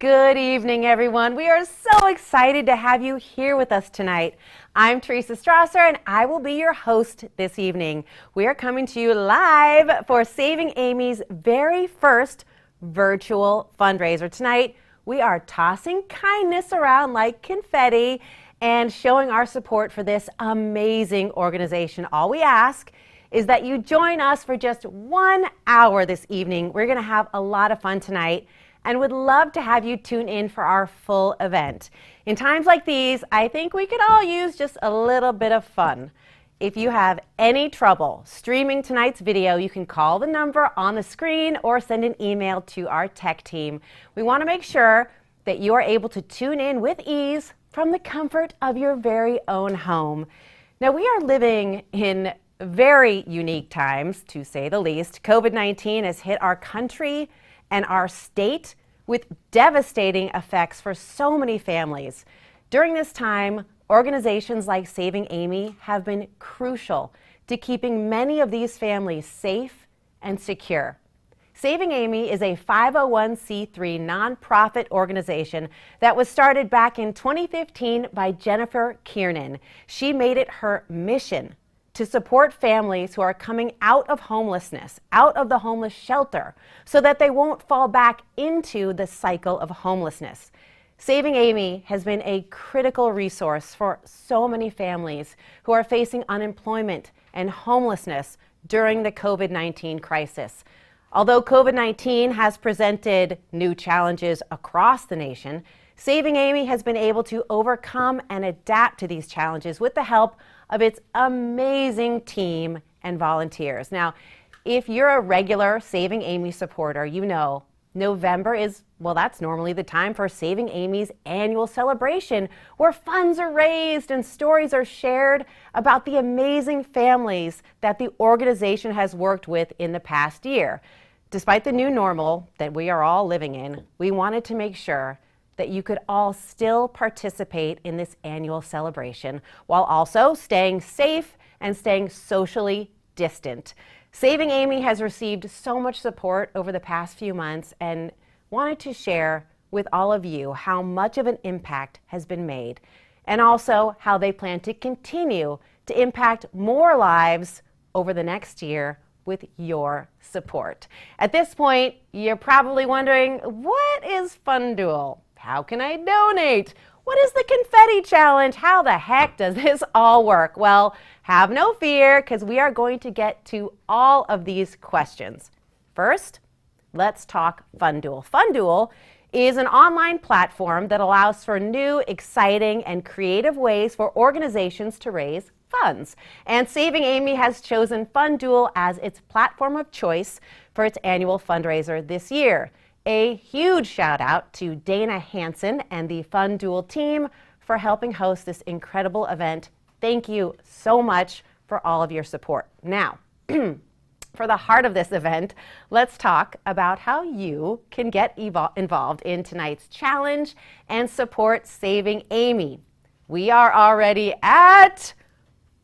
Good evening, everyone. We are so excited to have you here with us tonight. I'm Teresa Strasser, and I will be your host this evening. We are coming to you live for Saving Amy's very first virtual fundraiser. Tonight, we are tossing kindness around like confetti and showing our support for this amazing organization. All we ask is that you join us for just 1 hour this evening. We're going to have a lot of fun tonight and would love to have you tune in for our full event. In times like these, I think we could all use just a little bit of fun. If you have any trouble streaming tonight's video, you can call the number on the screen or send an email to our tech team. We want to make sure that you are able to tune in with ease from the comfort of your very own home. Now, we are living in very unique times, to say the least. COVID-19 has hit our country and our state with devastating effects for so many families. During this time, organizations like Saving Amy have been crucial to keeping many of these families safe and secure. Saving Amy is a 501c3 nonprofit organization that was started back in 2015 by Jennifer Kiernan. She made it her mission to support families who are coming out of homelessness, out of the homeless shelter, so that they won't fall back into the cycle of homelessness. Saving Amy has been a critical resource for so many families who are facing unemployment and homelessness during the COVID-19 crisis. Although COVID-19 has presented new challenges across the nation, Saving Amy has been able to overcome and adapt to these challenges with the help of its amazing team and volunteers. Now, if you're a regular Saving Amy supporter, you know November is, well, that's normally the time for Saving Amy's annual celebration, where funds are raised and stories are shared about the amazing families that the organization has worked with in the past year. Despite the new normal that we are all living in, we wanted to make sure that you could all still participate in this annual celebration while also staying safe and staying socially distant. Saving Amy has received so much support over the past few months and wanted to share with all of you how much of an impact has been made and also how they plan to continue to impact more lives over the next year with your support. At this point, you're probably wondering, what is FunDuel? How can I donate? What is the confetti challenge? How the heck does this all work? Well, have no fear, because we are going to get to all of these questions. First, let's talk FunDuel. FunDuel is an online platform that allows for new, exciting, and creative ways for organizations to raise funds. And Saving Amy has chosen FunDuel as its platform of choice for its annual fundraiser this year. A huge shout out to Dana Hansen and the FunDuel team for helping host this incredible event. Thank you so much for all of your support. Now, for the heart of this event, let's talk about how you can get involved in tonight's challenge and support Saving Amy. We are already at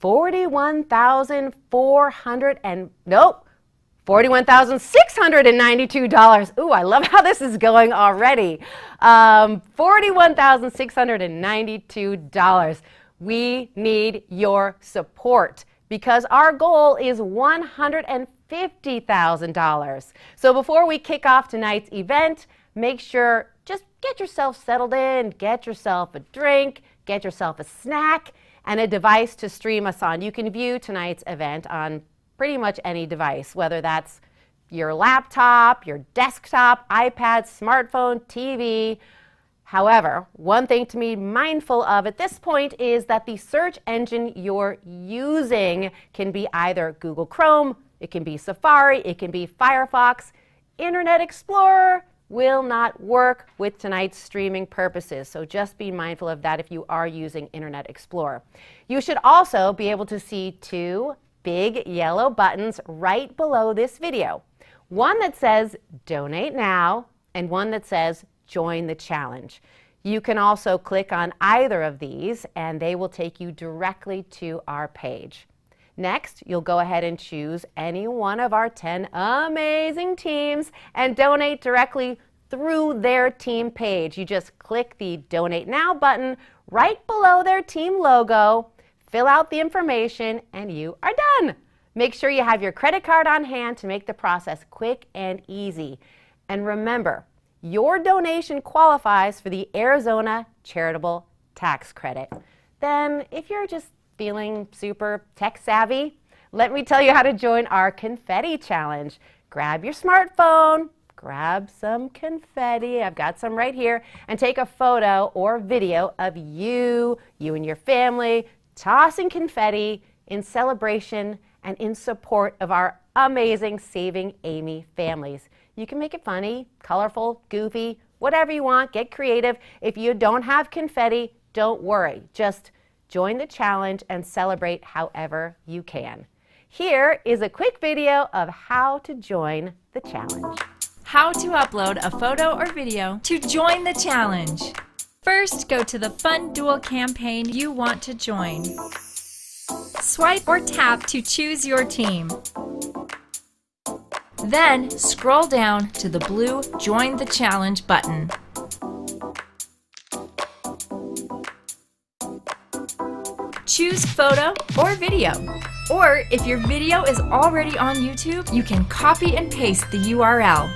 $41,692. Ooh, I love how this is going already. $41,692. We need your support because our goal is $150,000. So before we kick off tonight's event, make sure just get yourself settled in, get yourself a drink, get yourself a snack, and a device to stream us on. You can view tonight's event on pretty much any device, whether that's your laptop, your desktop, iPad, smartphone, TV. However, one thing to be mindful of at this point is that the search engine you're using can be either Google Chrome, it can be Safari, it can be Firefox. Internet Explorer will not work with tonight's streaming purposes, so just be mindful of that if you are using Internet Explorer. You should also be able to see two big yellow buttons right below this video. One that says Donate Now and one that says Join the Challenge. You can also click on either of these and they will take you directly to our page. Next, you'll go ahead and choose any one of our 10 amazing teams and donate directly through their team page. You just click the Donate Now button right below their team logo, fill out the information, and you are done. Make sure you have your credit card on hand to make the process quick and easy. And remember, your donation qualifies for the Arizona Charitable Tax Credit. Then, if you're just feeling super tech savvy, let me tell you how to join our Confetti Challenge. Grab your smartphone, grab some confetti, I've got some right here, and take a photo or video of you and your family tossing confetti in celebration and in support of our amazing Saving Amy families. You can make it funny, colorful, goofy, whatever you want, get creative. If you don't have confetti, don't worry. Just join the challenge and celebrate however you can. Here is a quick video of how to join the challenge. How to upload a photo or video to join the challenge. First, go to the Fun Duel campaign you want to join. Swipe or tap to choose your team. Then, scroll down to the blue Join the Challenge button. Choose photo or video. Or if your video is already on YouTube, you can copy and paste the URL.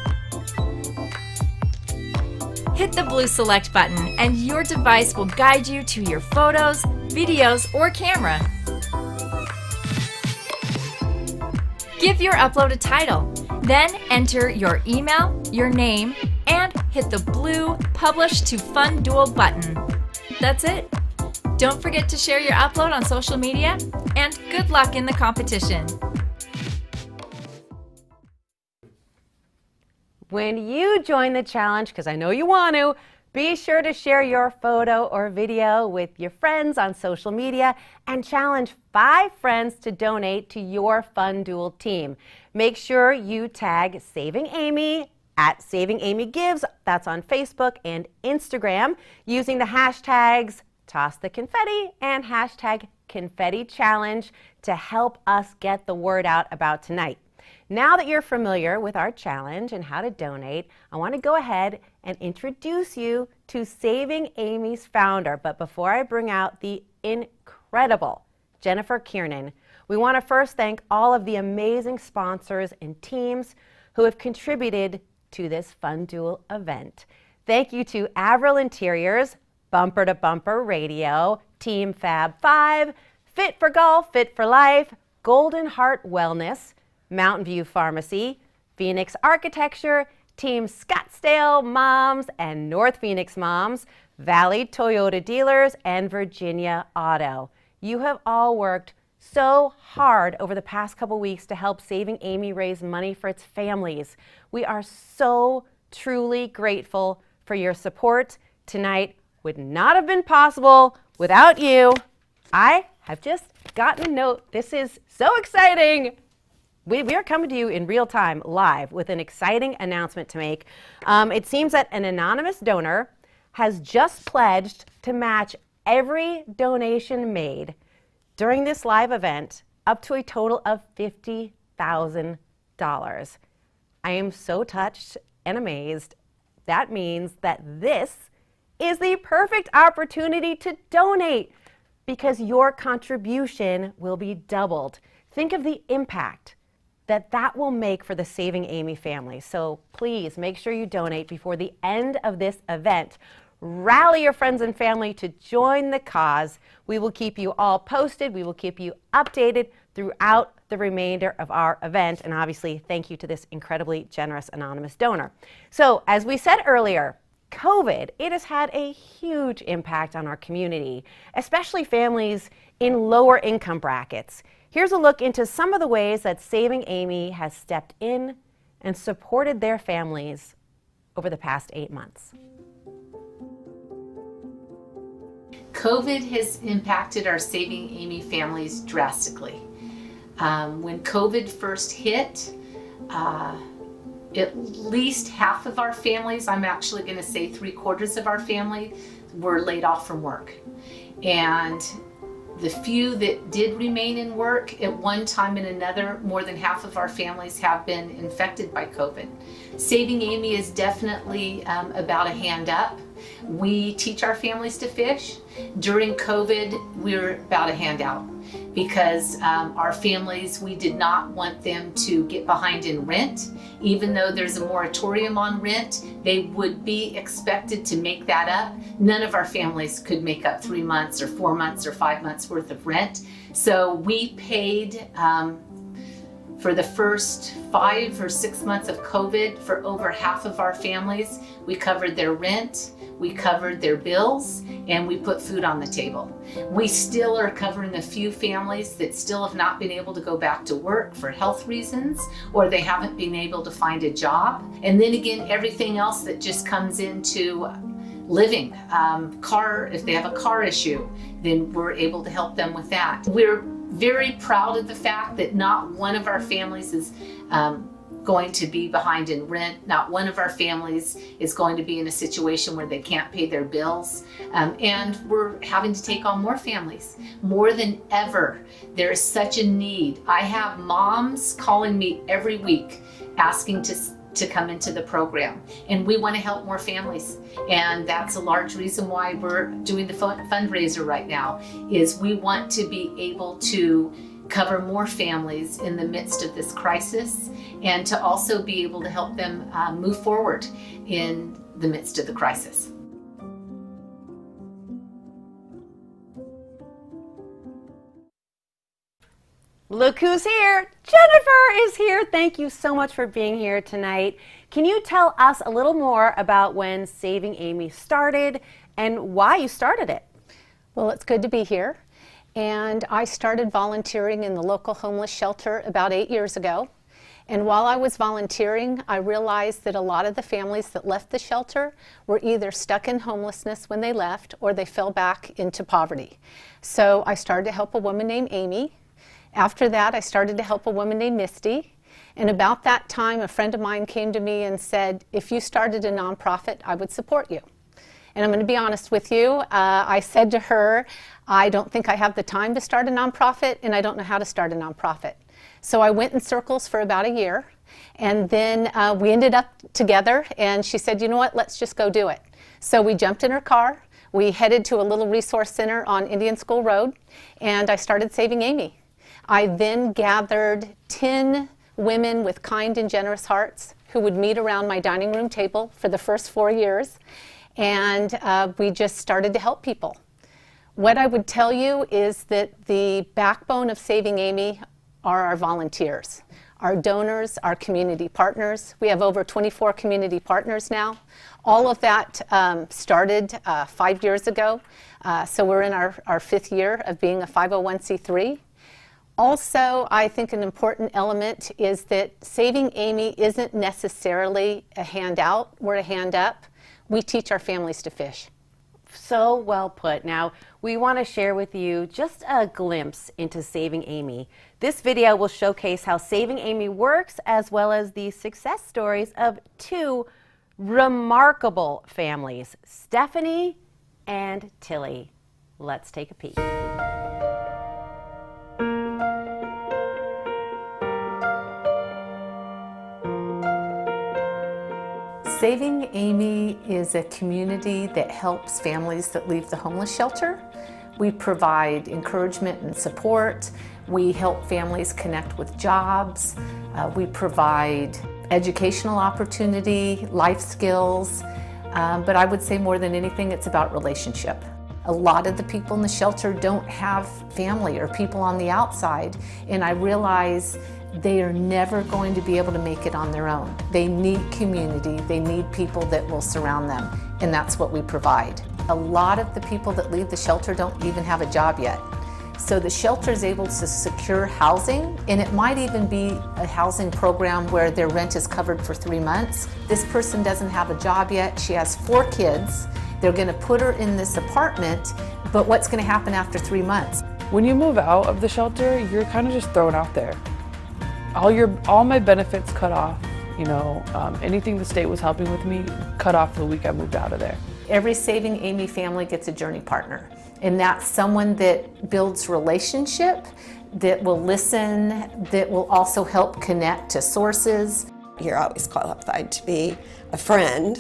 Hit the blue select button and your device will guide you to your photos, videos, or camera. Give your upload a title. Then enter your email, your name, and hit the blue Publish to Fun Duel button. That's it. Don't forget to share your upload on social media, and good luck in the competition. When you join the challenge, because I know you want to, be sure to share your photo or video with your friends on social media and challenge 5 friends to donate to your Fun Duel team. Make sure you tag Saving Amy at Saving Amy Gives, that's on Facebook and Instagram, using the hashtags Toss the Confetti and hashtag Confetti Challenge to help us get the word out about tonight. Now that you're familiar with our challenge and how to donate, I want to go ahead and introduce you to Saving Amy's founder. But before I bring out the incredible Jennifer Kiernan, we want to first thank all of the amazing sponsors and teams who have contributed to this Fun Duel event. Thank you to Avril Interiors, Bumper to Bumper Radio, Team Fab 5, Fit for Golf, Fit for Life, Golden Heart Wellness, Mountain View Pharmacy, Phoenix Architecture, Team Scottsdale Moms and North Phoenix Moms, Valley Toyota Dealers, and Virginia Auto. You have all worked so hard over the past couple weeks to help Saving Amy raise money for its families. We are so truly grateful for your support. Tonight would not have been possible without you. I have just gotten a note. This is so exciting. We are coming to you in real time, live, with an exciting announcement to make. It seems that an anonymous donor has just pledged to match every donation made during this live event up to a total of $50,000. I am so touched and amazed. That means that this is the perfect opportunity to donate because your contribution will be doubled. Think of the impact that will make for the Saving Amy family. So please make sure you donate before the end of this event. Rally your friends and family to join the cause. We will keep you all posted. We will keep you updated throughout the remainder of our event. And obviously, thank you to this incredibly generous anonymous donor. So as we said earlier, COVID, it has had a huge impact on our community, especially families in lower income brackets. Here's a look into some of the ways that Saving Amy has stepped in and supported their families over the past 8 months. COVID has impacted our Saving Amy families drastically. When COVID first hit, at least half of our families, I'm actually going to say 3/4 of our family, were laid off from work. And The few that did remain in work at one time and another, more than half of our families have been infected by COVID. Saving Amy is definitely about a hand up. We teach our families to fish. During COVID, we're about a hand out because our families, we did not want them to get behind in rent. Even though there's a moratorium on rent, they would be expected to make that up. None of our families could make up 3 months or 4 months or 5 months worth of rent. So we paid for the first 5 or 6 months of COVID for over half of our families. We covered their rent, we covered their bills, and we put food on the table. We still are covering a few families that still have not been able to go back to work for health reasons, or they haven't been able to find a job. And then again, everything else that just comes into living. If they have a car issue, then we're able to help them with that. We're very proud of the fact that not one of our families is going to be behind in rent. Not one of our families is going to be in a situation where they can't pay their bills. And we're having to take on more families. More than ever, there is such a need. I have moms calling me every week asking to come into the program, and we want to help more families. And that's a large reason why we're doing the fundraiser right now, is we want to be able to cover more families in the midst of this crisis, and to also be able to help them move forward in the midst of the crisis. Look who's here! Jennifer is here! Thank you so much for being here tonight. Can you tell us a little more about when Saving Amy started and why you started it? Well, it's good to be here. And I started volunteering in the local homeless shelter about 8 years ago. And while I was volunteering, I realized that a lot of the families that left the shelter were either stuck in homelessness when they left, or they fell back into poverty. So I started to help a woman named Amy. After that, I started to help a woman named Misty. And about that time, a friend of mine came to me and said, if you started a nonprofit, I would support you. And I'm going to be honest with you, I said to her, I don't think I have the time to start a nonprofit, and I don't know how to start a nonprofit. So I went in circles for about a year, and then we ended up together, and she said, you know what, let's just go do it. So we jumped in her car, we headed to a little resource center on Indian School Road, and I started Saving Amy. I then gathered 10 women with kind and generous hearts who would meet around my dining room table for the first 4 years. And we just started to help people. What I would tell you is that the backbone of Saving Amy are our volunteers, our donors, our community partners. We have over 24 community partners now. All of that started 5 years ago. So we're in our 5th year of being a 501c3. Also, I think an important element is that Saving Amy isn't necessarily a handout, we're a hand up. We teach our families to fish. So well put. Now, we want to share with you just a glimpse into Saving Amy. This video will showcase how Saving Amy works, as well as the success stories of 2 remarkable families, Stephanie and Tilly. Let's take a peek. Saving Amy is a community that helps families that leave the homeless shelter. We provide encouragement and support. We help families connect with jobs. We provide educational opportunity, life skills. But I would say more than anything, it's about relationship. A lot of the people in the shelter don't have family or people on the outside, and I realize they are never going to be able to make it on their own. They need community, they need people that will surround them, and that's what we provide. A lot of the people that leave the shelter don't even have a job yet. So the shelter is able to secure housing, and it might even be a housing program where their rent is covered for 3 months. This person doesn't have a job yet, she has 4 kids. They're going to put her in this apartment, but what's going to happen after 3 months? When you move out of the shelter, you're kind of just thrown out there. All my benefits cut off, you know, anything the state was helping with me cut off the week I moved out of there. Every Saving Amy family gets a journey partner. And that's someone that builds relationship, that will listen, that will also help connect to sources. You're always qualified to be a friend,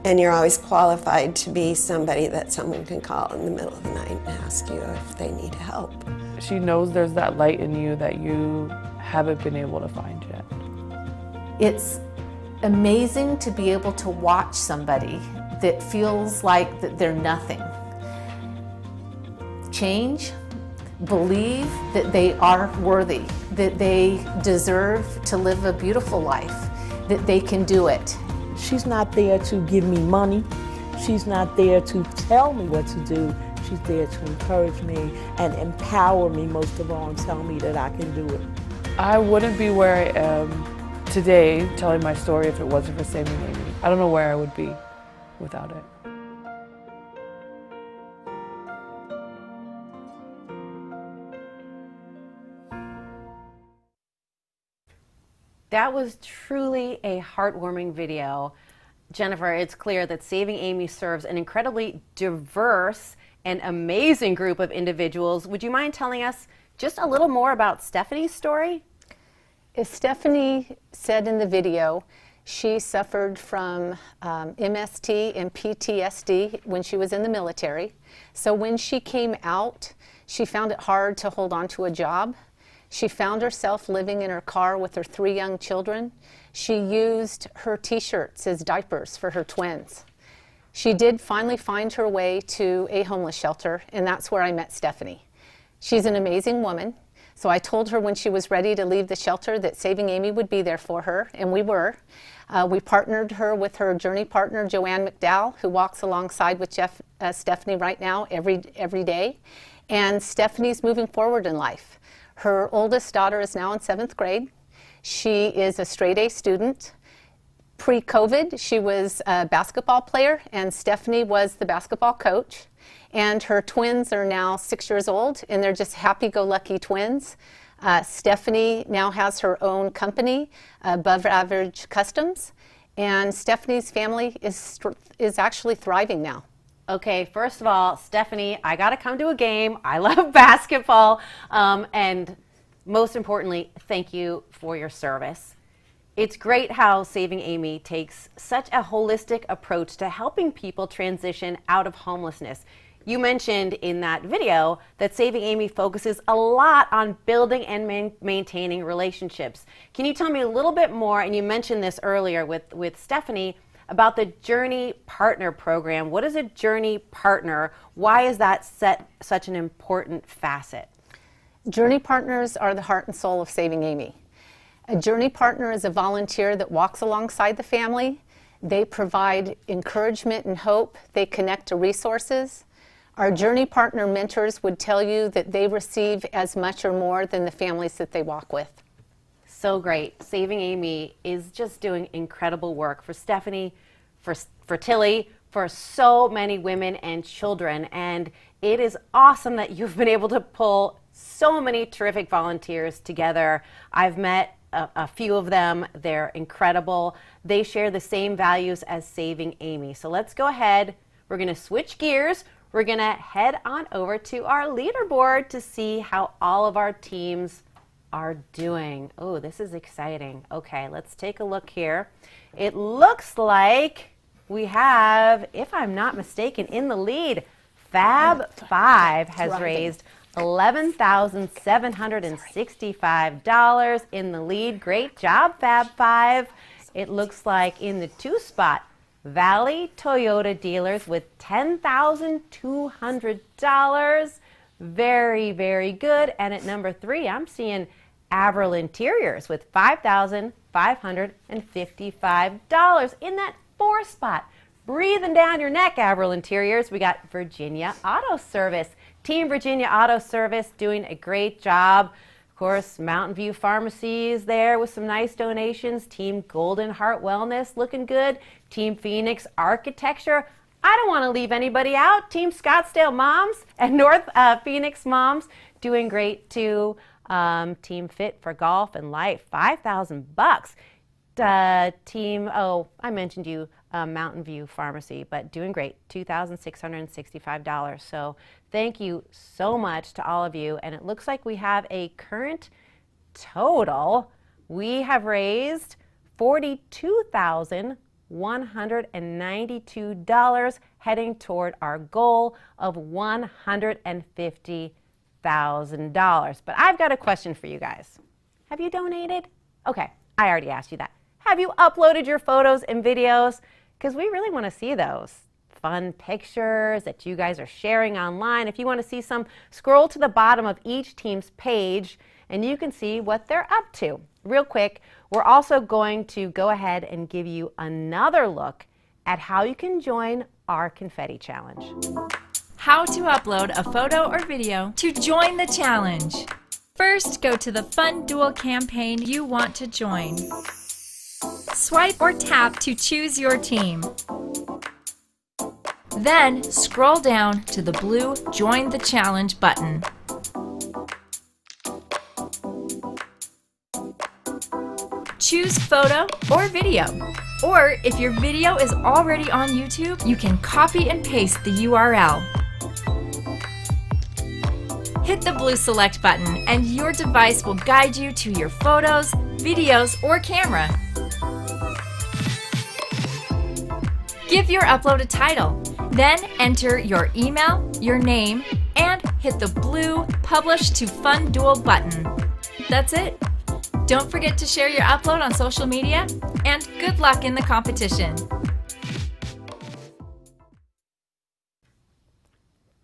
and you're always qualified to be somebody that someone can call in the middle of the night and ask you if they need help. She knows there's that light in you that you haven't been able to find yet. It's amazing to be able to watch somebody that feels like that they're nothing. Change, believe that they are worthy, that they deserve to live a beautiful life, that they can do it. She's not there to give me money. She's not there to tell me what to do. She's there to encourage me and empower me most of all and tell me that I can do it. I wouldn't be where I am today telling my story if it wasn't for Saving Amy. I don't know where I would be without it. That was truly a heartwarming video. Jennifer, it's clear that Saving Amy serves an incredibly diverse and amazing group of individuals. Would you mind telling us just a little more about Stephanie's story? As Stephanie said in the video, she suffered from MST and PTSD when she was in the military. So when she came out, she found it hard to hold on to a job. She found herself living in her car with her 3 young children. She used her t-shirts as diapers for her twins. She did finally find her way to a homeless shelter, and that's where I met Stephanie. She's an amazing woman, so I told her when she was ready to leave the shelter that Saving Amy would be there for her, and we were. We partnered her with her journey partner, Joanne McDowell, who walks alongside with Stephanie right now every day. And Stephanie's moving forward in life. Her oldest daughter is now in 7th grade. She is a straight A student. Pre-COVID, she was a basketball player, and Stephanie was the basketball coach. And her twins are now 6 years old, and they're just happy-go-lucky twins. Stephanie now has her own company, Above Average Customs, and Stephanie's family is actually thriving now. Okay, first of all, Stephanie, I got to come to a game. I love basketball. And most importantly, thank you for your service. It's great how Saving Amy takes such a holistic approach to helping people transition out of homelessness. You mentioned in that video that Saving Amy focuses a lot on building and maintaining relationships. Can you tell me a little bit more, and you mentioned this earlier with Stephanie, about the Journey Partner program? What is a Journey Partner? Why is that such an important facet? Journey Partners are the heart and soul of Saving Amy. A Journey Partner is a volunteer that walks alongside the family. They provide encouragement and hope. They connect to resources. Our Journey Partner mentors would tell you that they receive as much or more than the families that they walk with. So great. Saving Amy is just doing incredible work for Stephanie, for Tilly, for so many women and children. And it is awesome that you've been able to pull so many terrific volunteers together. I've met a few of them. They're incredible. They share the same values as Saving Amy. So let's go ahead. We're going to switch gears. We're going to head on over to our leaderboard to see how all of our teams are doing. Oh, this is exciting. Okay, let's take a look here. It looks like we have, if I'm not mistaken, in the lead, Fab 5 has raised $11,765 in the lead. Great job, Fab 5. It looks like in the 2 spot, Valley Toyota Dealers with $10,200. Very, very good. And at number 3, I'm seeing Avril Interiors with $5,555. In that 4 spot, breathing down your neck, Avril Interiors, we got Virginia Auto Service. Team Virginia Auto Service doing a great job. Of course, Mountain View Pharmacy is there with some nice donations. Team Golden Heart Wellness looking good. Team Phoenix Architecture. I don't want to leave anybody out. Team Scottsdale Moms and North Phoenix Moms doing great too. Team Fit for Golf and Life, $5,000. Team, I mentioned you, Mountain View Pharmacy, but doing great, $2,665. So thank you so much to all of you. And it looks like we have a current total. We have raised $42,192, heading toward our goal of $150,000. But I've got a question for you guys. Have you donated? Okay, I already asked you that. Have you uploaded your photos and videos? Because we really want to see those fun pictures that you guys are sharing online. If you want to see some, scroll to the bottom of each team's page and you can see what they're up to. Real quick, we're also going to go ahead and give you another look at how you can join our confetti challenge. How to upload a photo or video to join the challenge. First, go to the Fun Duel campaign you want to join. Swipe or tap to choose your team. Then scroll down to the blue Join the Challenge button. Choose photo or video. Or if your video is already on YouTube, you can copy and paste the URL. Hit the blue select button and your device will guide you to your photos, videos, or camera. Give your upload a title, then enter your email, your name, and hit the blue Publish to Fun Duel button. That's it. Don't forget to share your upload on social media, and good luck in the competition.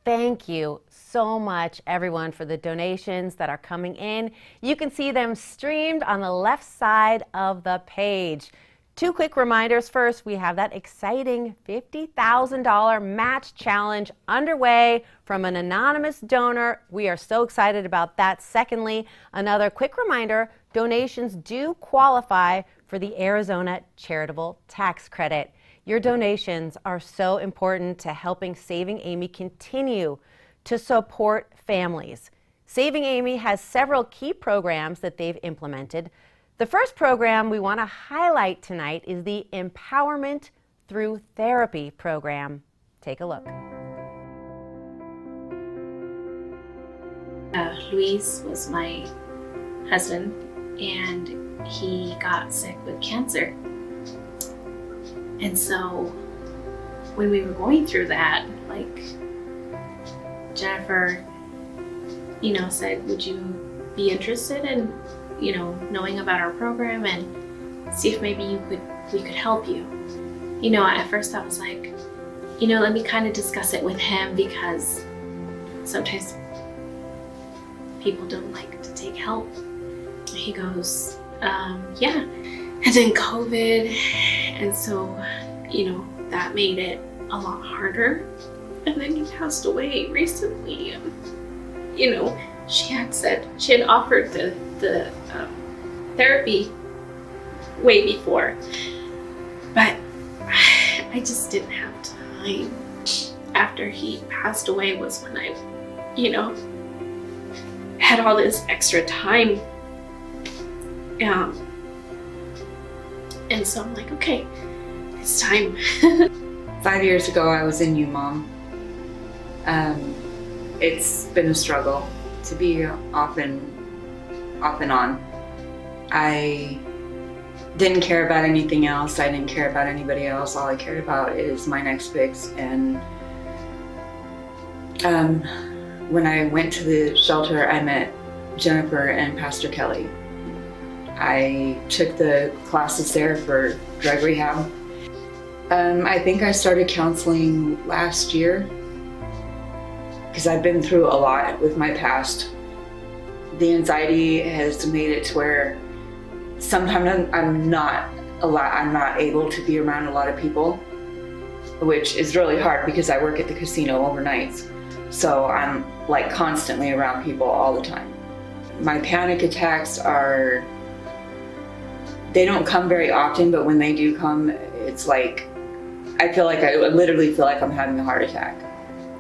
Thank you so much, everyone, for the donations that are coming in. You can see them streamed on the left side of the page. Two quick reminders. First, we have that exciting $50,000 match challenge underway from an anonymous donor. We are so excited about that. Secondly, another quick reminder, donations do qualify for the Arizona Charitable Tax Credit. Your donations are so important to helping Saving Amy continue to support families. Saving Amy has several key programs that they've implemented. The first program we want to highlight tonight is the Empowerment Through Therapy program. Take a look. Luis was my husband, and he got sick with cancer. And so when we were going through that, like Jennifer, said, would you be interested in, knowing about our program and see if maybe we could help you? At first I was like, let me kind of discuss it with him, because sometimes people don't like to take help. He goes, yeah. And then COVID, and so, that made it a lot harder. And then he passed away recently. She had offered the therapy way before, but I just didn't have time. After he passed away was when I, had all this extra time. And so I'm like, okay, it's time. 5 years ago, I was in UMOM. It's been a struggle to be off and on. I didn't care about anything else. I didn't care about anybody else. All I cared about is my next fix. And when I went to the shelter, I met Jennifer and Pastor Kelly. I took the classes there for drug rehab. I think I started counseling last year because I've been through a lot with my past. The anxiety has made it to where sometimes I'm not able to be around a lot of people, which is really hard because I work at the casino overnights. So I'm like constantly around people all the time. My panic attacks they don't come very often, but when they do come, it's like, I literally feel like I'm having a heart attack.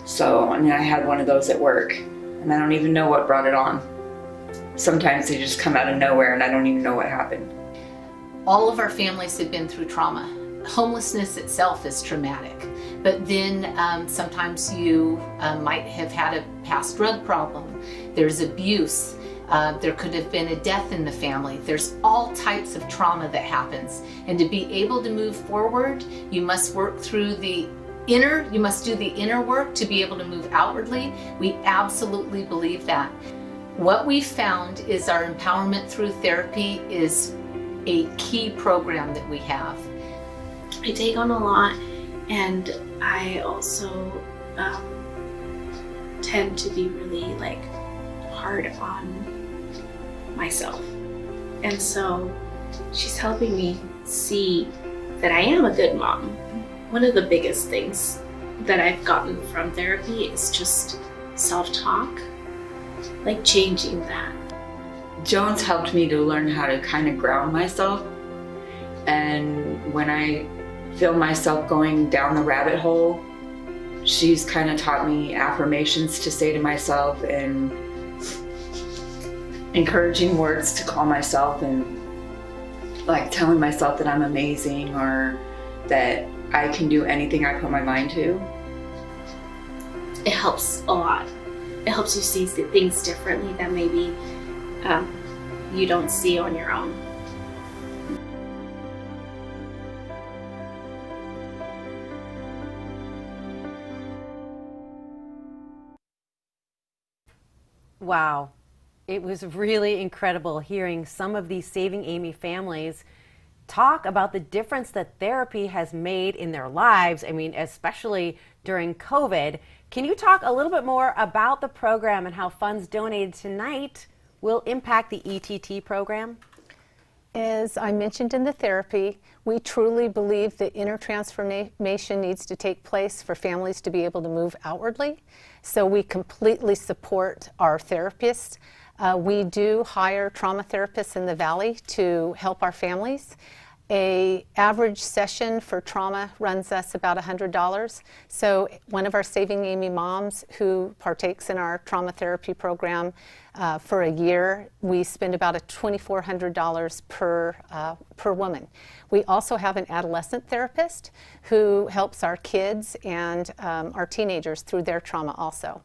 So, I had one of those at work, and I don't even know what brought it on. Sometimes they just come out of nowhere and I don't even know what happened. All of our families have been through trauma. homelessness itself is traumatic, but then sometimes you might have had a past drug problem. There's abuse. There could have been a death in the family. There's all types of trauma that happens. And to be able to move forward, you must work through you must do the inner work to be able to move outwardly. We absolutely believe that. What we found is our Empowerment Through Therapy is a key program that we have. I take on a lot, and I also tend to be really hard on myself. And so she's helping me see that I am a good mom. One of the biggest things that I've gotten from therapy is just self-talk, changing that. Jones helped me to learn how to kind of ground myself. And when I feel myself going down the rabbit hole, she's kind of taught me affirmations to say to myself and encouraging words to call myself, and telling myself that I'm amazing or that I can do anything I put my mind to. It helps a lot. It helps you see things differently that maybe you don't see on your own. Wow. It was really incredible hearing some of these Saving Amy families talk about the difference that therapy has made in their lives. I mean, especially during COVID. Can you talk a little bit more about the program and how funds donated tonight will impact the ETT program? As I mentioned in the therapy, we truly believe that inner transformation needs to take place for families to be able to move outwardly. So we completely support our therapists. We do hire trauma therapists in the Valley to help our families. An average session for trauma runs us about $100. So one of our Saving Amy moms who partakes in our trauma therapy program for a year, we spend about $2,400 per woman. We also have an adolescent therapist who helps our kids and our teenagers through their trauma also.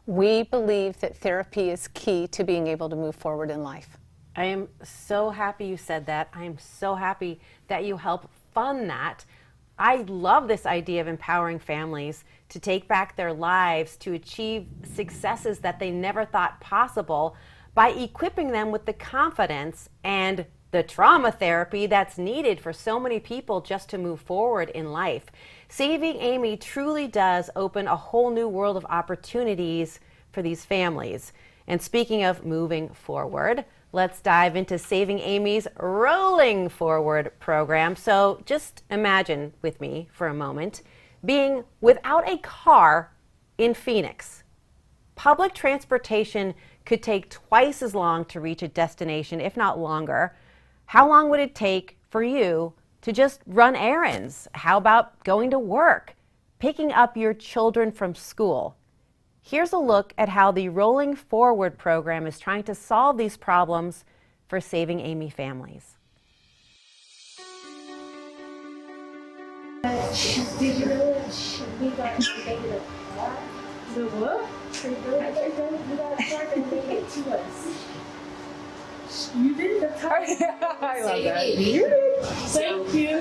We believe that therapy is key to being able to move forward in life. I am so happy you said that. I am so happy that you help fund that. I love this idea of empowering families to take back their lives, to achieve successes that they never thought possible by equipping them with the confidence and the trauma therapy that's needed for so many people just to move forward in life. Saving Amy truly does open a whole new world of opportunities for these families. And speaking of moving forward, let's dive into Saving Amy's Rolling Forward program. So just imagine with me for a moment being without a car in Phoenix. Public transportation could take twice as long to reach a destination, if not longer. How long would it take for you to just run errands? How about going to work, picking up your children from school? Here's a look at how the Rolling Forward program is trying to solve these problems for Saving Amy families. You did the car. I love that. You did. Thank you.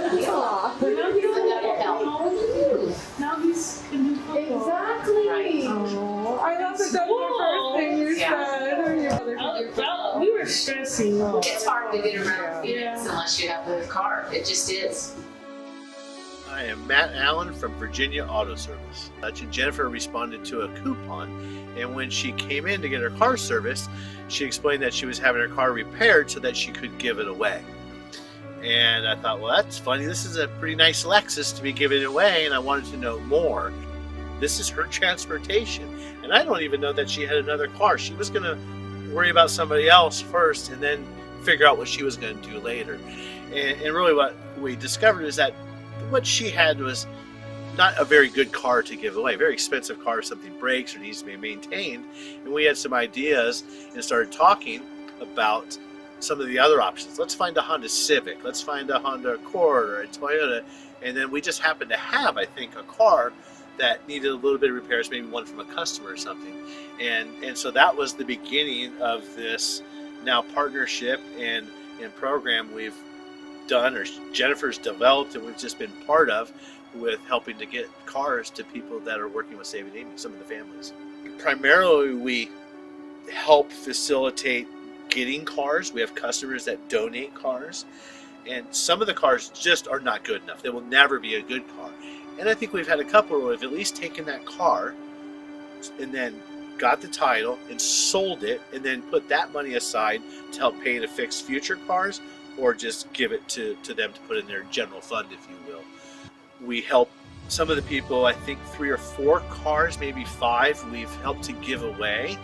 Now he's can do football. Exactly. Right. Oh, I love that. That's the first thing you said. We were stressing. It's hard to get around Phoenix unless you have a car. It just is. I am Matt Allen from Virginia Auto Service. Jennifer responded to a coupon, and when she came in to get her car serviced, she explained that she was having her car repaired so that she could give it away. And I thought, well, that's funny. This is a pretty nice Lexus to be giving away, and I wanted to know more. This is her transportation, and I don't even know that she had another car. She was going to worry about somebody else first and then figure out what she was going to do later. And really what we discovered is that what she had was not a very good car to give away, very expensive car if something breaks or needs to be maintained. And we had some ideas and started talking about some of the other options. Let's find a Honda Civic. Let's find a Honda Accord or a Toyota. And then we just happened to have, I think, a car that needed a little bit of repairs, maybe one from a customer or something. And so that was the beginning of this now partnership and program we've done, or Jennifer's developed, and we've just been part of, with helping to get cars to people that are working with Saving Amy, some of the families. Primarily, we help facilitate getting cars. We have customers that donate cars, and some of the cars just are not good enough. They will never be a good car. And I think we've had a couple where we've at least taken that car and then got the title and sold it, and then put that money aside to help pay to fix future cars, or just give it to them to put in their general fund, if you will. We help some of the people, I think 3 or 4 cars, maybe 5, we've helped to give away.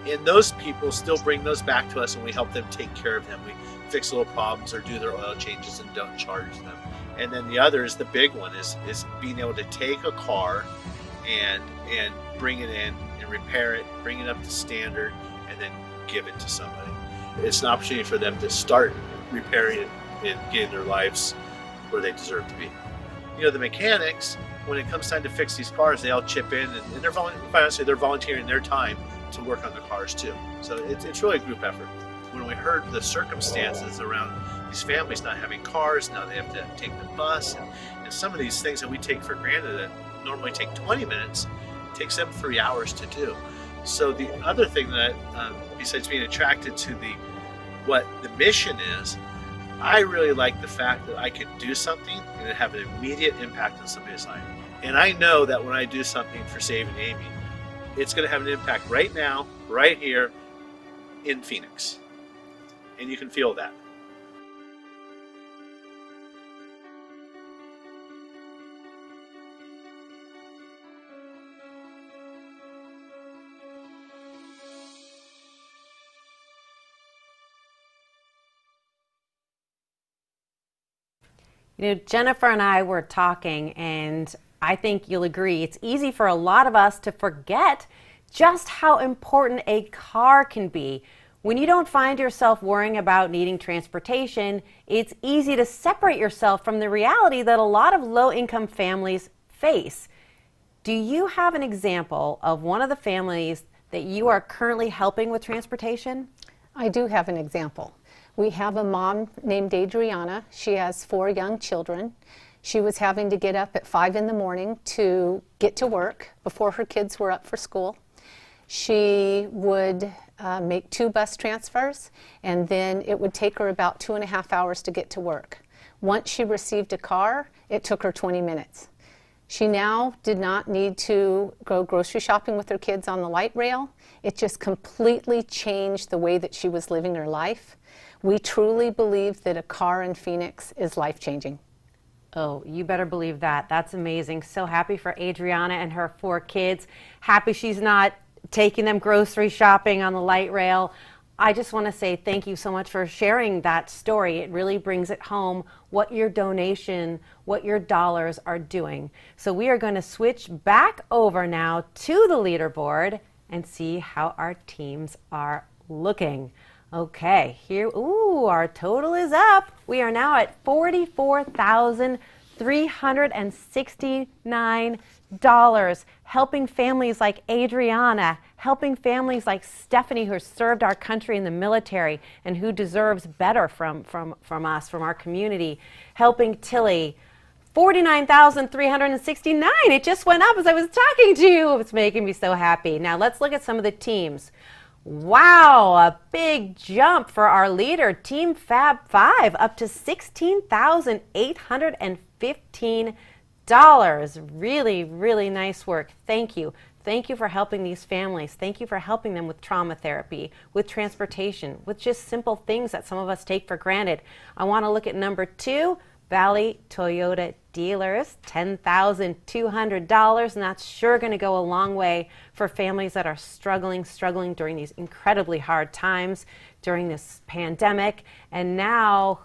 And those people still bring those back to us, and we help them take care of them. We fix little problems or do their oil changes and don't charge them. And then the other is the big one, is being able to take a car and bring it in and repair it, bring it up to standard, and then give it to somebody. It's an opportunity for them to start repairing it and getting their lives where they deserve to be. You know, the mechanics, when it comes time to fix these cars, they all chip in, and they're volunteering their time to work on the cars too. So it's really a group effort. When we heard the circumstances around these families not having cars, now they have to take the bus, and some of these things that we take for granted that normally take 20 minutes, takes them 3 hours to do. So the other thing that, besides being attracted to what the mission is, I really like the fact that I can do something and it have an immediate impact on somebody's life. And I know that when I do something for Saving Amy, it's going to have an impact right now, right here in Phoenix. And you can feel that. You know, Jennifer and I were talking, and I think you'll agree, it's easy for a lot of us to forget just how important a car can be. When you don't find yourself worrying about needing transportation, it's easy to separate yourself from the reality that a lot of low-income families face. Do you have an example of one of the families that you are currently helping with transportation? I do have an example. We have a mom named Adriana. She has 4 young children. She was having to get up at 5 in the morning to get to work before her kids were up for school. She would make 2 bus transfers, and then it would take her about 2.5 hours to get to work. Once she received a car, it took her 20 minutes. She now did not need to go grocery shopping with her kids on the light rail. It just completely changed the way that she was living her life. We truly believe that a car in Phoenix is life-changing. Oh, you better believe that. That's amazing. So happy for Adriana and her 4 kids. Happy she's not taking them grocery shopping on the light rail. I just want to say thank you so much for sharing that story. It really brings it home what your donation, what your dollars are doing. So we are going to switch back over now to the leaderboard and see how our teams are looking. Okay, here, ooh, our total is up. We are now at $44,369, helping families like Adriana, helping families like Stephanie, who has served our country in the military and who deserves better from us, from our community, helping Tilly. $49,369. It just went up as I was talking to you. It's making me so happy. Now let's look at some of the teams. Wow, a big jump for our leader, Team Fab 5, up to $16,815. Really, really nice work. Thank you. Thank you for helping these families. Thank you for helping them with trauma therapy, with transportation, with just simple things that some of us take for granted. I want to look at number 2, Valley Toyota Dealers, $10,200, and that's sure going to go a long way for families that are struggling during these incredibly hard times during this pandemic. And now,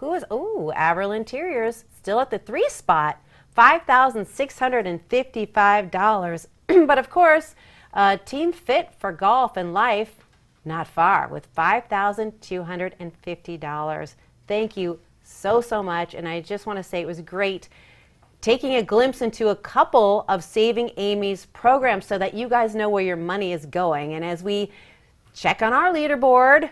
Averill Interiors, still at the 3 spot, $5,655. But of course, Team Fit for Golf and Life, Not far, with $5,250. Thank you so much. And I just want to say it was great taking a glimpse into a couple of Saving Amy's programs so that you guys know where your money is going. And as we check on our leaderboard,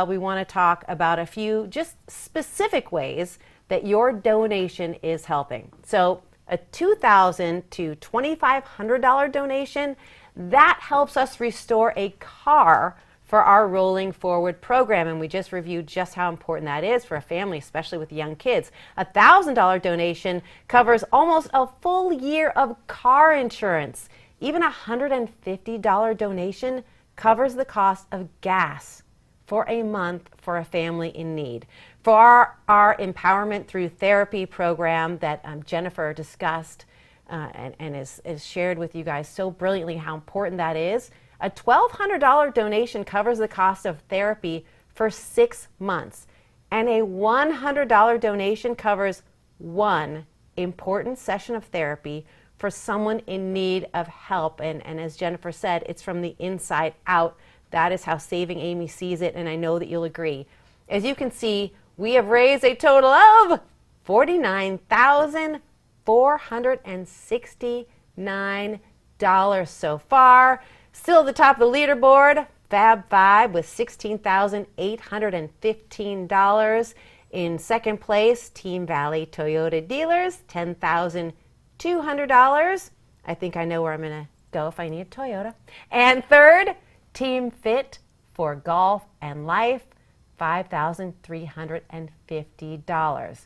we want to talk about a few just specific ways that your donation is helping. So a $2,000 to $2,500 donation, that helps us restore a car for our Rolling Forward program, and we just reviewed just how important that is for a family, especially with young kids. A $1,000 donation covers almost a full year of car insurance. Even a $150 donation covers the cost of gas for a month for a family in need. For our Empowerment Through Therapy program that Jennifer discussed and is shared with you guys so brilliantly how important that is, a $1,200 donation covers the cost of therapy for 6 months, and a $100 donation covers one important session of therapy for someone in need of help. And as Jennifer said, it's from the inside out. That is how Saving Amy sees it, and I know that you'll agree. As you can see, we have raised a total of $49,469 so far. Still at the top of the leaderboard, Fab Five with $16,815. In second place, Team Valley Toyota Dealers, $10,200. I think I know where I'm going to go if I need a Toyota. And third, Team Fit for Golf and Life, $5,350.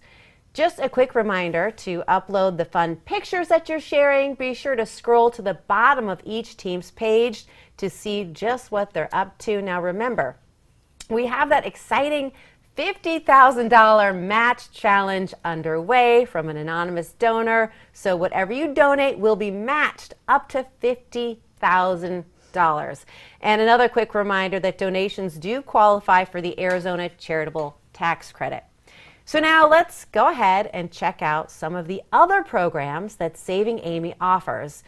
Just a quick reminder to upload the fun pictures that you're sharing. Be sure to scroll to the bottom of each team's page to see just what they're up to. Now remember, we have that exciting $50,000 match challenge underway from an anonymous donor. So whatever you donate will be matched up to $50,000. And another quick reminder that donations do qualify for the Arizona Charitable Tax Credit. So now let's go ahead and check out some of the other programs that Saving Amy offers.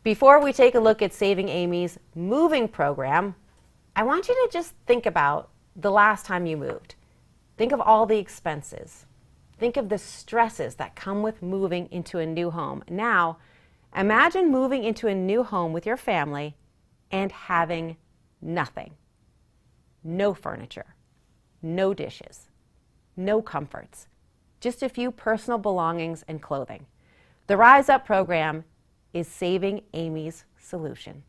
Before we take a look at Saving Amy's moving program, I want you to just think about the last time you moved. Think of all the expenses. Think of the stresses that come with moving into a new home. Now, imagine moving into a new home with your family and having nothing. No furniture, no dishes, no comforts, just a few personal belongings and clothing. The Rise Up program is Saving Amy's solution.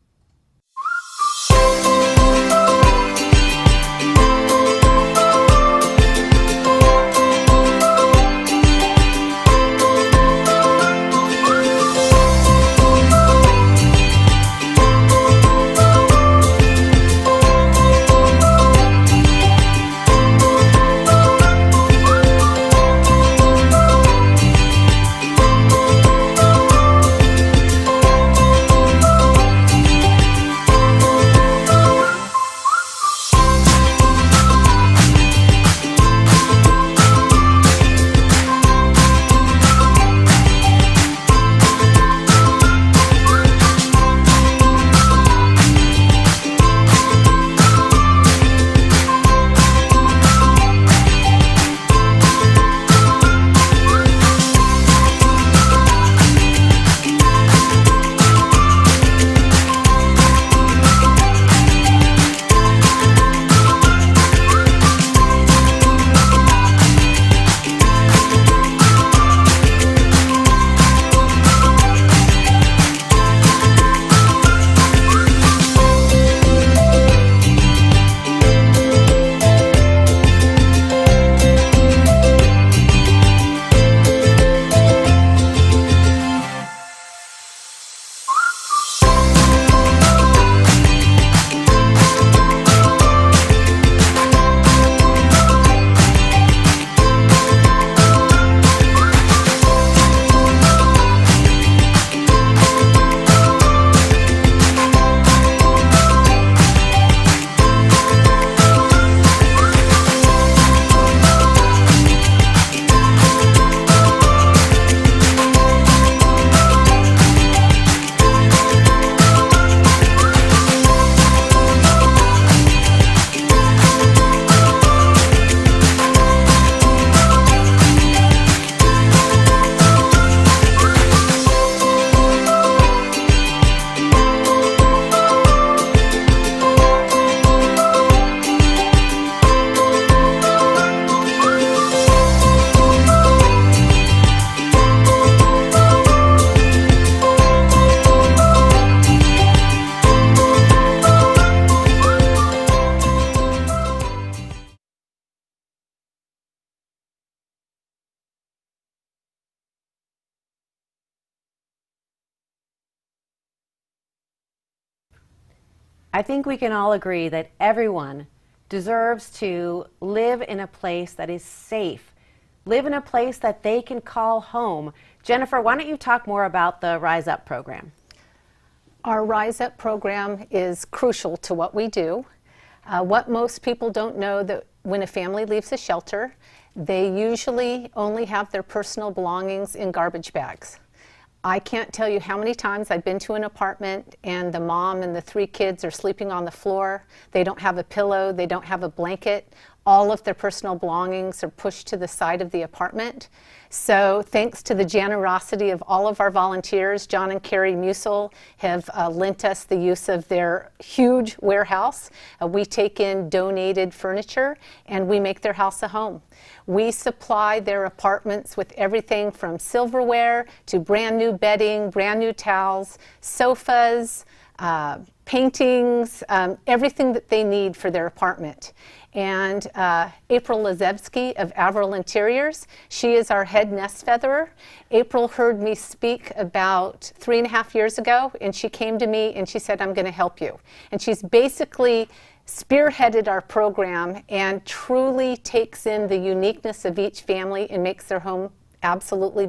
I think we can all agree that everyone deserves to live in a place that is safe, live in a place that they can call home. Jennifer, why don't you talk more about the Rise Up program? Our Rise Up program is crucial to what we do. What most people don't know, that when a family leaves a shelter, they usually only have their personal belongings in garbage bags. I can't tell you how many times I've been to an apartment and the mom and the 3 kids are sleeping on the floor. They don't have a pillow, they don't have a blanket. All of their personal belongings are pushed to the side of the apartment. So thanks to the generosity of all of our volunteers, John and Carrie Musil have lent us the use of their huge warehouse. We take in donated furniture and we make their house a home. We supply their apartments with everything from silverware to brand new bedding, brand new towels, sofas, paintings, everything that they need for their apartment. And April Lazevsky of Averill Interiors, she is our head nest featherer. April heard me speak about 3.5 years ago, and she came to me and she said, I'm going to help you. And she's basically spearheaded our program and truly takes in the uniqueness of each family and makes their home absolutely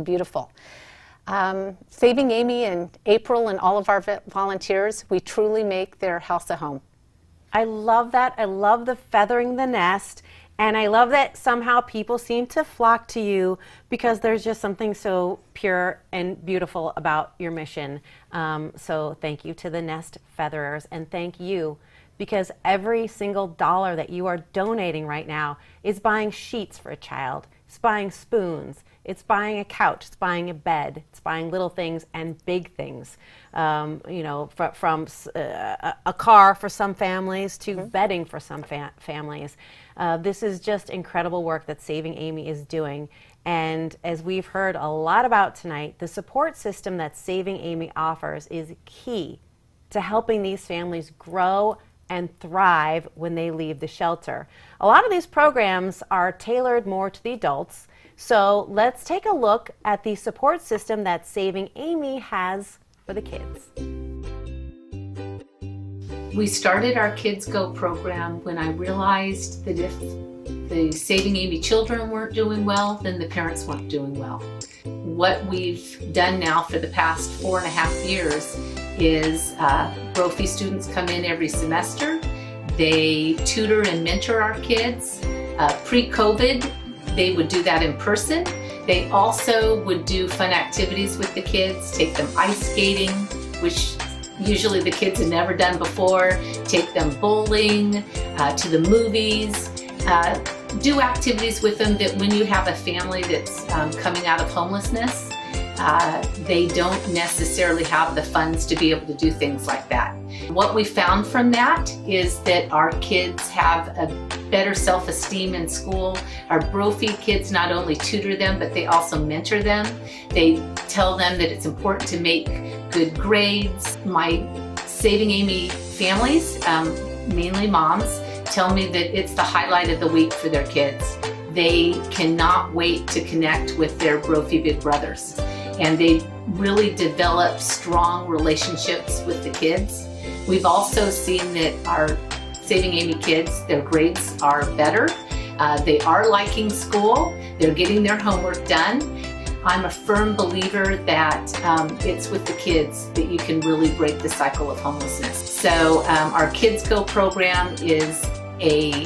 beautiful. Saving Amy and April and all of our volunteers, we truly make their house a home. I love that. I love the feathering the nest, and I love that somehow people seem to flock to you because there's just something so pure and beautiful about your mission. So thank you to the nest featherers, and thank you, because every single dollar that you are donating right now is buying sheets for a child, it's buying spoons, it's buying a couch, it's buying a bed, it's buying little things and big things. You know, from a car for some families to bedding for some families. This is just incredible work that Saving Amy is doing. And as we've heard a lot about tonight, the support system that Saving Amy offers is key to helping these families grow and thrive when they leave the shelter. A lot of these programs are tailored more to the adults. So let's take a look at the support system that Saving Amy has for the kids. We started our Kids Go program when I realized that if the Saving Amy children weren't doing well, then the parents weren't doing well. What we've done now for the past 4.5 years is Brophy students come in every semester. They tutor and mentor our kids. Pre-COVID, they would do that in person. They also would do fun activities with the kids, take them ice skating, which usually the kids had never done before, take them bowling, to the movies, do activities with them that when you have a family that's coming out of homelessness, they don't necessarily have the funds to be able to do things like that. What we found from that is that our kids have a better self-esteem in school. Our Brophy kids not only tutor them, but they also mentor them. They tell them that it's important to make good grades. My Saving Amy families, mainly moms, tell me that it's the highlight of the week for their kids. They cannot wait to connect with their Brophy big brothers. And they really develop strong relationships with the kids. We've also seen that our Saving Amy kids, their grades are better. They are liking school. They're getting their homework done. I'm a firm believer that it's with the kids that you can really break the cycle of homelessness. So our Kids Go program is a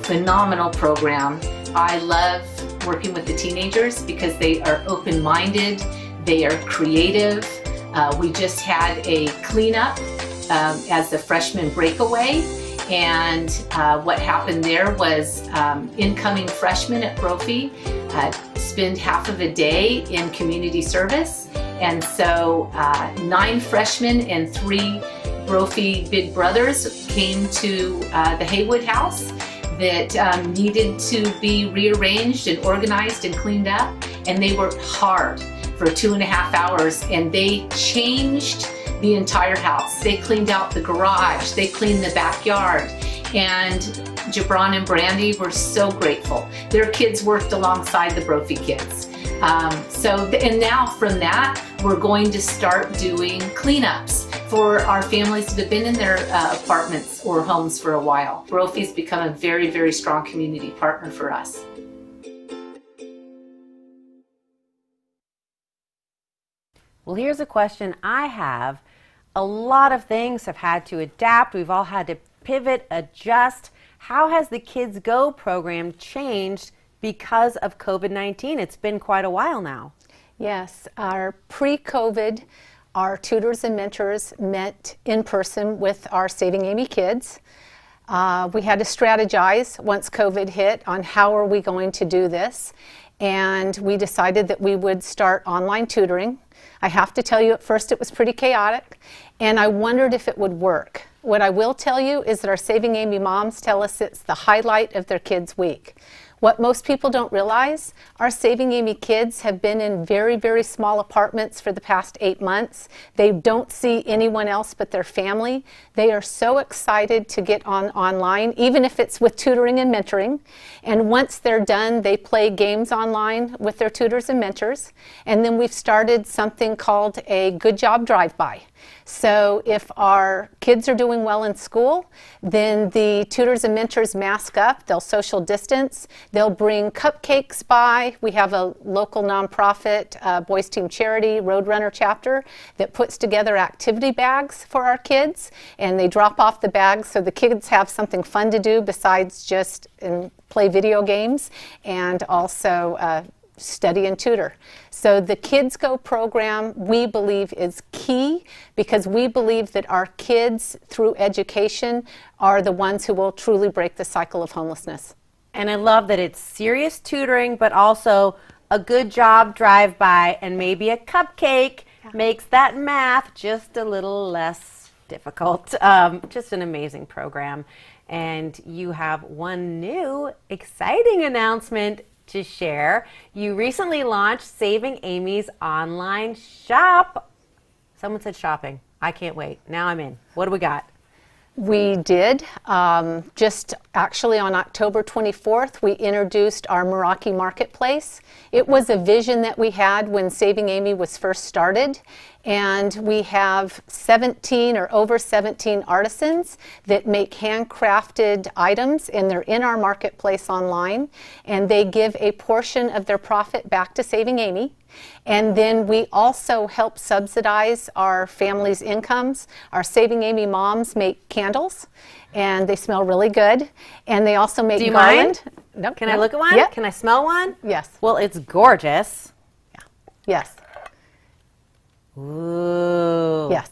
phenomenal program. I love working with the teenagers because they are open-minded, they are creative. We just had a cleanup as the freshman breakaway, and what happened there was incoming freshmen at Brophy spend half of a day in community service, and so 9 freshmen and 3 Brophy big brothers came to the Haywood house that needed to be rearranged and organized and cleaned up, and they worked hard for 2.5 hours, and they changed the entire house. They cleaned out the garage, they cleaned the backyard, and Jabron and Brandy were so grateful. Their kids worked alongside the Brophy kids. And now from that, we're going to start doing cleanups. for our families that have been in their apartments or homes for a while. Brophy's become a very, very strong community partner for us. Well, here's a question I have. A lot of things have had to adapt. We've all had to pivot, adjust. How has the Kids Go program changed because of COVID-19? It's been quite a while now. Yes, our pre-COVID, our tutors and mentors met in person with our Saving Amy kids. We had to strategize once COVID hit on how are we going to do this, and we decided that we would start online tutoring. I have to tell you, at first it was pretty chaotic, and I wondered if it would work. What I will tell you is that our Saving Amy moms tell us it's the highlight of their kids' week. What most people don't realize, our Saving Amy kids have been in very, very small apartments for the past 8 months. They don't see anyone else but their family. They are so excited to get online, even if it's with tutoring and mentoring. And once they're done, they play games online with their tutors and mentors. And then we've started something called a Good Job Drive-By. So if our kids are doing well in school, then the tutors and mentors mask up, they'll social distance, they'll bring cupcakes by. We have a local nonprofit, Boys Team Charity, Roadrunner chapter, that puts together activity bags for our kids, and they drop off the bags so the kids have something fun to do besides just play video games and also study and tutor. So the Kids Go program, we believe, is key because we believe that our kids, through education, are the ones who will truly break the cycle of homelessness. And I love that it's serious tutoring, but also a good job drive-by, and maybe a cupcake makes that math just a little less difficult. Just an amazing program. And you have one new exciting announcement to share. You recently launched Saving Amy's online shop. Someone said shopping. I can't wait. Now I'm in. What do we got? We did. Just actually on October 24th, we introduced our Meraki Marketplace. It was a vision that we had when Saving Amy was first started. And we have 17 or over 17 artisans that make handcrafted items, and they're in our marketplace online. And they give a portion of their profit back to Saving Amy. And then we also help subsidize our families' incomes. Our Saving Amy moms make candles, and they smell really good. And they also make garland. No, Can I look at one? Yeah. Can I smell one? Yes. Well, it's gorgeous. Yeah. Yes. Ooh. Yes.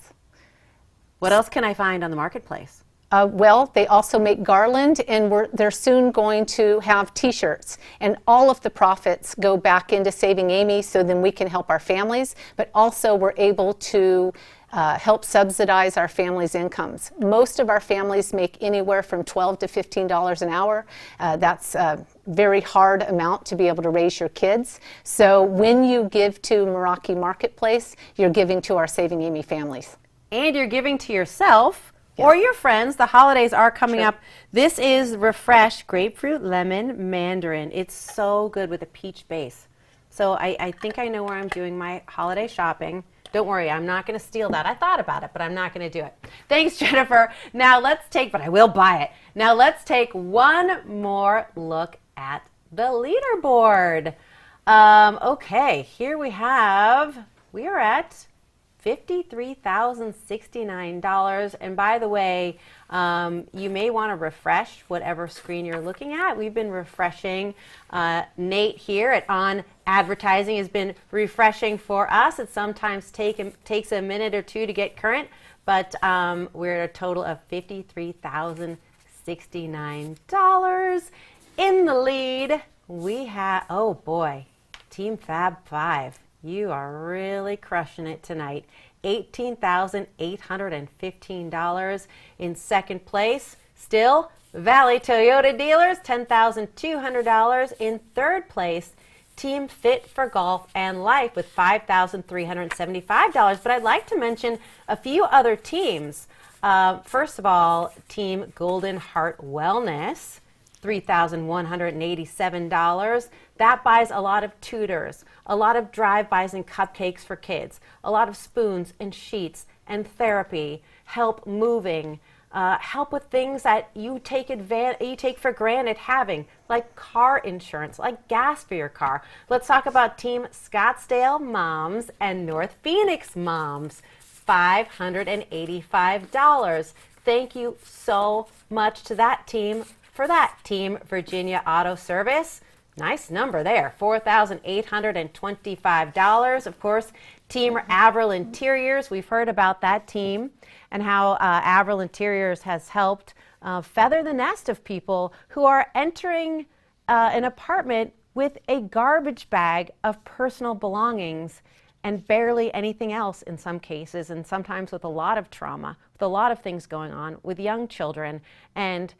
What else can I find on the marketplace? Well, they also make garland, and they're soon going to have t-shirts, and all of the profits go back into Saving Amy, so then we can help our families, but also we're able to help subsidize our families' incomes. Most of our families make anywhere from $12 to $15 an hour. That's a very hard amount to be able to raise your kids. So when you give to Meraki Marketplace, you're giving to our Saving Amy families. And you're giving to yourself. Yes. Or your friends. The holidays are coming up. This is Refresh Grapefruit Lemon Mandarin. It's so good with a peach base. So I think I know where I'm doing my holiday shopping. Don't worry, I'm not going to steal that. I thought about it, but I'm not going to do it. Thanks, Jennifer. Now let's take, but I will buy it. Now let's take one more look at the leaderboard. Okay, here we are at $53,069. And by the way, you may want to refresh whatever screen you're looking at. We've been refreshing. Nate here at On Advertising has been refreshing for us. It sometimes takes a minute or two to get current, but we're at a total of $53,069. In the lead, we have, oh boy, Team Fab 5. You are really crushing it tonight. $18,815 in second place. Still, Valley Toyota Dealers, $10,200 in third place. Team Fit for Golf and Life with $5,375. But I'd like to mention a few other teams. First of all, Team Golden Heart Wellness, $3,187. That buys a lot of tutors, a lot of drive-bys and cupcakes for kids, a lot of spoons and sheets, and therapy, help moving, help with things that you take for granted having, like car insurance, like gas for your car. Let's talk about Team Scottsdale Moms and North Phoenix Moms. $585. Thank you so much to that team for that. Team Virginia Auto Service. Nice number there, $4,825. Of course, Team Averill Interiors. We've heard about that team and how Averill Interiors has helped feather the nest of people who are entering an apartment with a garbage bag of personal belongings and barely anything else in some cases, and sometimes with a lot of trauma, with a lot of things going on with young children. And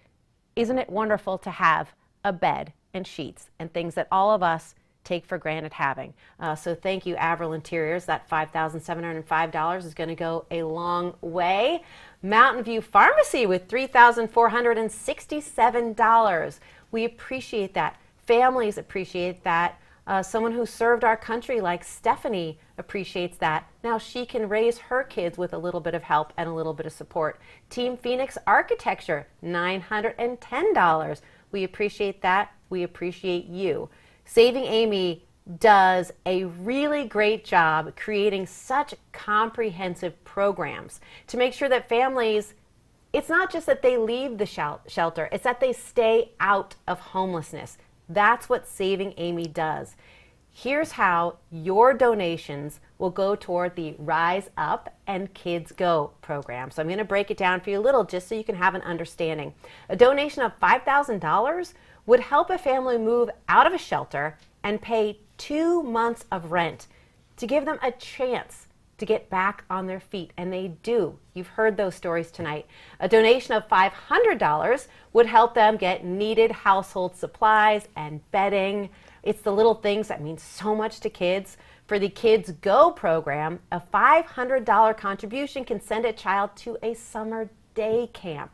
isn't it wonderful to have a bed and sheets and things that all of us take for granted having? So thank you, Averill Interiors. That $5,705 is going to go a long way. Mountain View Pharmacy with $3,467. We appreciate that. Families appreciate that. Someone who served our country like Stephanie appreciates that. Now she can raise her kids with a little bit of help and a little bit of support. Team Phoenix Architecture, $910. We appreciate that. We appreciate you. Saving Amy does a really great job creating such comprehensive programs to make sure that families, it's not just that they leave the shelter, it's that they stay out of homelessness. That's what Saving Amy does. Here's how your donations will go toward the Rise Up and Kids Go program. So I'm going to break it down for you a little just so you can have an understanding. A donation of $5,000 would help a family move out of a shelter and pay 2 months of rent to give them a chance to get back on their feet, and they do. You've heard those stories tonight. A donation of $500 would help them get needed household supplies and bedding. It's the little things that mean so much to kids. For the Kids Go program, a $500 contribution can send a child to a summer day camp.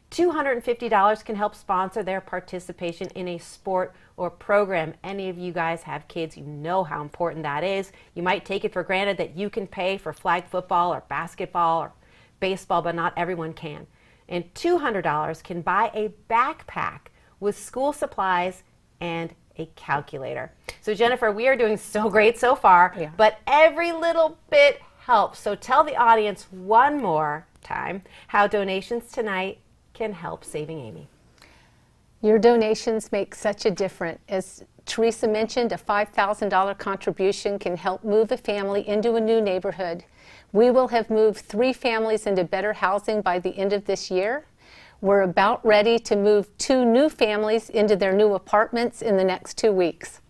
$250 can help sponsor their participation in a sport or program. Any of you guys have kids, you know how important that is. You might take it for granted that you can pay for flag football or basketball or baseball, but not everyone can. And $200 can buy a backpack with school supplies and a calculator. So Jennifer, we are doing so great so far, but every little bit helps. So tell the audience one more time how donations tonight can help Saving Amy. Your donations make such a difference. As Teresa mentioned, a $5,000 contribution can help move a family into a new neighborhood. We will have moved 3 families into better housing by the end of this year. We're about ready to move 2 new families into their new apartments in the next 2 weeks.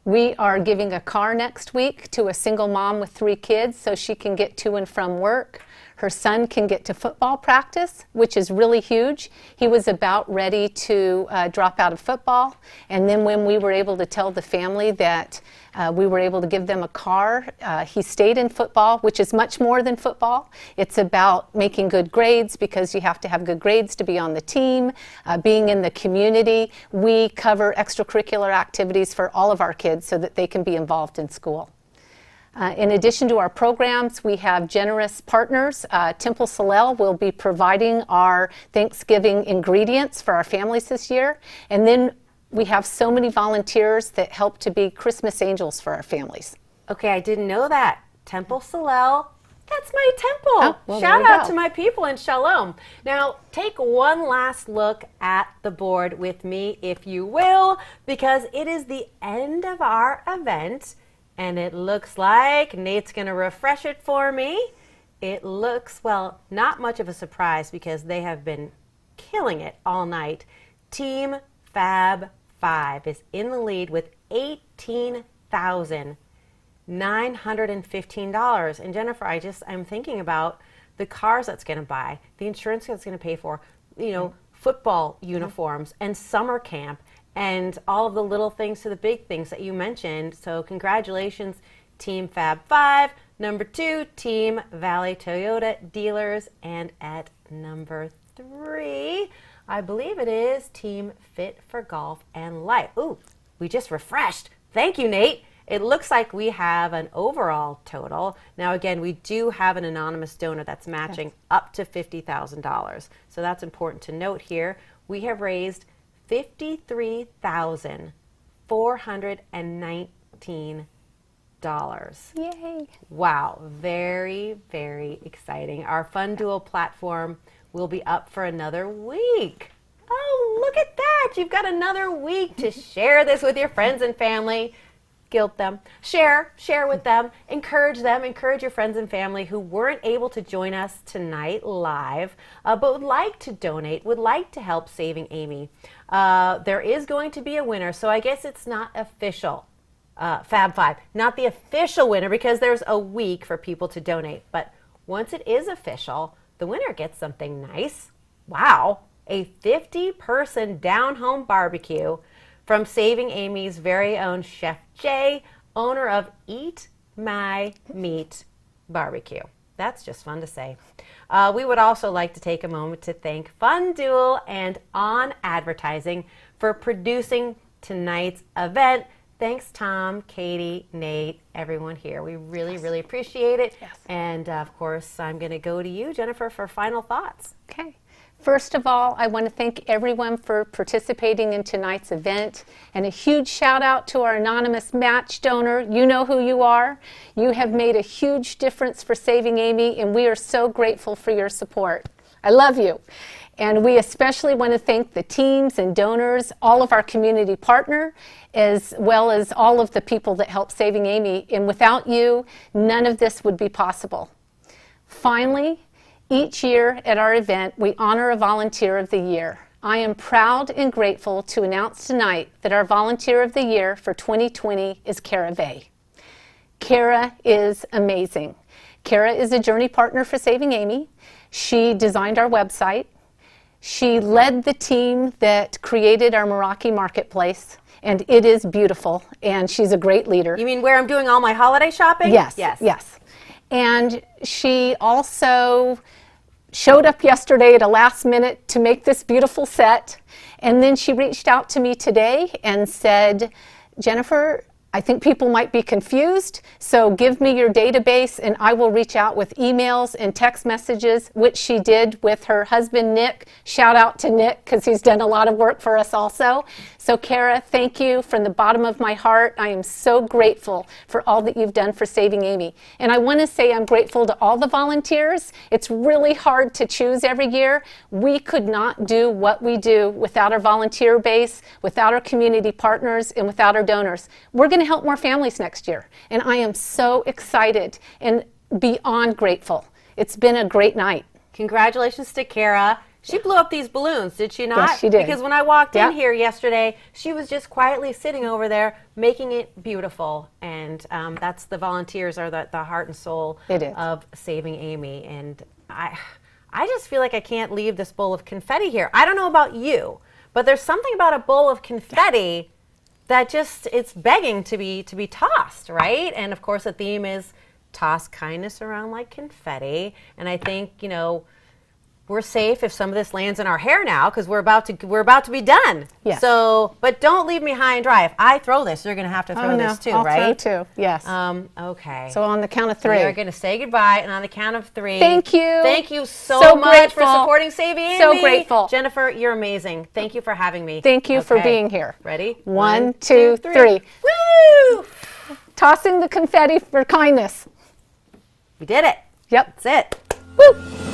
We are giving a car next week to a single mom with 3 kids so she can get to and from work. Her son can get to football practice, which is really huge. He was about ready to drop out of football. And then when we were able to tell the family that we were able to give them a car, he stayed in football, which is much more than football. It's about making good grades because you have to have good grades to be on the team, being in the community. We cover extracurricular activities for all of our kids so that they can be involved in school. In addition to our programs, we have generous partners. Temple Solel will be providing our Thanksgiving ingredients for our families this year. And then we have so many volunteers that help to be Christmas angels for our families. Okay, I didn't know that. Temple Solel, that's my temple. Oh, well, shout out to my people in Shalom. Now, take one last look at the board with me, if you will, because it is the end of our event. And it looks like Nate's going to refresh it for me. It looks, well, not much of a surprise because they have been killing it all night. Team Fab 5 is in the lead with $18,915. And Jennifer, I'm thinking about the cars that's going to buy, the insurance that's going to pay for, football uniforms and summer camp, and all of the little things to the big things that you mentioned. So congratulations, Team Fab 5. Number 2, Team Valley Toyota Dealers. And at number 3, I believe it is Team Fit for Golf and Life. Ooh, we just refreshed. Thank you, Nate. It looks like we have an overall total. Now, again, we do have an anonymous donor that's matching up to $50,000. So that's important to note here. We have raised $53,419. Yay. Wow, very, very exciting. Our Fun Duel platform will be up for another week. Oh, look at that. You've got another week to share this with your friends and family. Guilt them. Share with them. Encourage your friends and family who weren't able to join us tonight live, but would like to donate, would like to help Saving Amy. There is going to be a winner, so I guess it's not official. Fab Five, not the official winner because there's a week for people to donate. But once it is official, the winner gets something nice. Wow, a 50-person down-home barbecue from Saving Amy's very own Chef Jay, owner of Eat My Meat Barbecue. That's just fun to say. We would also like to take a moment to thank Fun Duel and On Advertising for producing tonight's event. Thanks, Tom, Katie, Nate, everyone here. We really, really appreciate it. Yes. And of course, I'm going to go to you, Jennifer, for final thoughts. Okay. First of all, I want to thank everyone for participating in tonight's event, and a huge shout out to our anonymous match donor. You know who you are. You have made a huge difference for Saving Amy, and we are so grateful for your support. I love you. And we especially want to thank the teams and donors, all of our community partner, as well as all of the people that help Saving Amy. And without you, none of this would be possible. Finally, each year at our event, we honor a Volunteer of the Year. I am proud and grateful to announce tonight that our Volunteer of the Year for 2020 is Kara Vay. Kara is amazing. Kara is a journey partner for Saving Amy. She designed our website. She led the team that created our Meraki Marketplace, and it is beautiful, and she's a great leader. You mean where I'm doing all my holiday shopping? Yes, yes. And she also showed up yesterday at a last minute to make this beautiful set, and then she reached out to me today and said, Jennifer, I think people might be confused, so give me your database and I will reach out with emails and text messages, which she did with her husband, Nick. Shout out to Nick because he's done a lot of work for us also. So Kara, thank you from the bottom of my heart. I am so grateful for all that you've done for Saving Amy. And I want to say I'm grateful to all the volunteers. It's really hard to choose every year. We could not do what we do without our volunteer base, without our community partners, and without our donors. We're going to help more families next year. And I am so excited and beyond grateful. It's been a great night. Congratulations to Kara. She blew up these balloons, did she not? Yes, she did. Because when I walked in here yesterday, she was just quietly sitting over there, making it beautiful. And that's the volunteers are the heart and soul of Saving Amy. And I just feel like I can't leave this bowl of confetti here. I don't know about you, but there's something about a bowl of confetti that just, it's begging to be tossed, right? And of course the theme is toss kindness around like confetti. And I think, you know, we're safe if some of this lands in our hair now because we're about to be done. Yes. So, but don't leave me high and dry. If I throw this, you're going to have to throw this too, right? I'll throw too. Yes. Okay. So on the count of three. We are going to say goodbye, and on the count of three. Thank you. Thank you so much for grateful. supporting Saving Amy. So grateful. Jennifer, you're amazing. Thank you for having me. Thank you for being here. Ready? 1, 2, 3. Woo! Tossing the confetti for kindness. We did it. Yep. That's it. Woo!